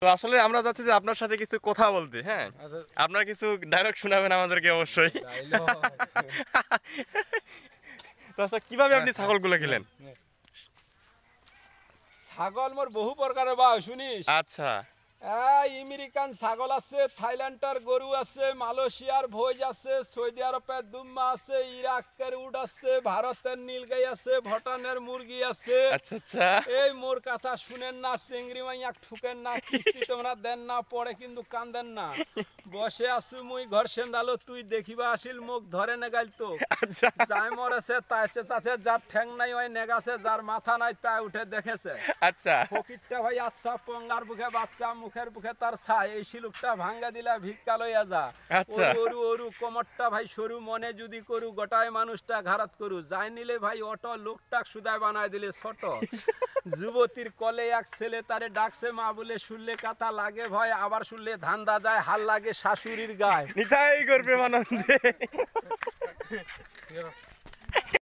তো আসলে আমরা চাচ্ছি যে আপনার সাথে কিছু কথা বলতে, হ্যাঁ আপনার কিছু ডায়লগ শোনাবেন আমাদেরকে অবশ্যই। তো আচ্ছা কিভাবে আপনি ছাগলগুলো খেলেন? ছাগল মোর বহু প্রকারের বা শুনিস। আচ্ছা আমেরিকান ছাগল আছে, থাইল্যান্ডের গরু আছে, মালয়েশিয়ার ভোজ আছে, সৌদি আরবের দুম্বা আছে, ইরাকের উট আছে, ভারতের নীলগাই আছে, ভুটানের মুরগি আছে। আচ্ছা আচ্ছা এই মোর কথা শুনেন না, চিংড়ি মাইয়া ঠুকেন না, কিস্তি তোমরা দেন না, পরে কিন্তু কান্দেন না। বসে আসু মুই ঘর সেন্দালো, তুই দেখিবা আসিল মুখ ধরে নেগাইল তো। আচ্ছা যাই মরেছে তাই চাচ্ছে, যার ঠ্যাং নাই ওই নেগাছে, যার মাথা নাই তাই উঠে দেখেছে। আচ্ছা ফকিরটা ভাই আচ্ছা, পঙ্গার বুকে বাচ্চা, মুখের বুকে তার ছাই, এই শিলুকটা ভাঙ্গা দিলা ভিক্ষা লইয়া যা। আচ্ছা। ওরু ওরু ওরু কোমরটা ভাই সরু, মনে যদি করু গোটায় মানুষটা ঘারাত করু, যাই নিলে ভাই অটো লোকটা সুদায় বানায় দিলে ছোট। যুবতীর কলে এক ছেলে তারে ডাকছে মা বলে, শুনলে কাতা লাগে ভয়, আবার শুনলে ধান্দা যায়, হাল লাগে শাশুড়ির গায়ে। নিতাই করবে মানন্দে।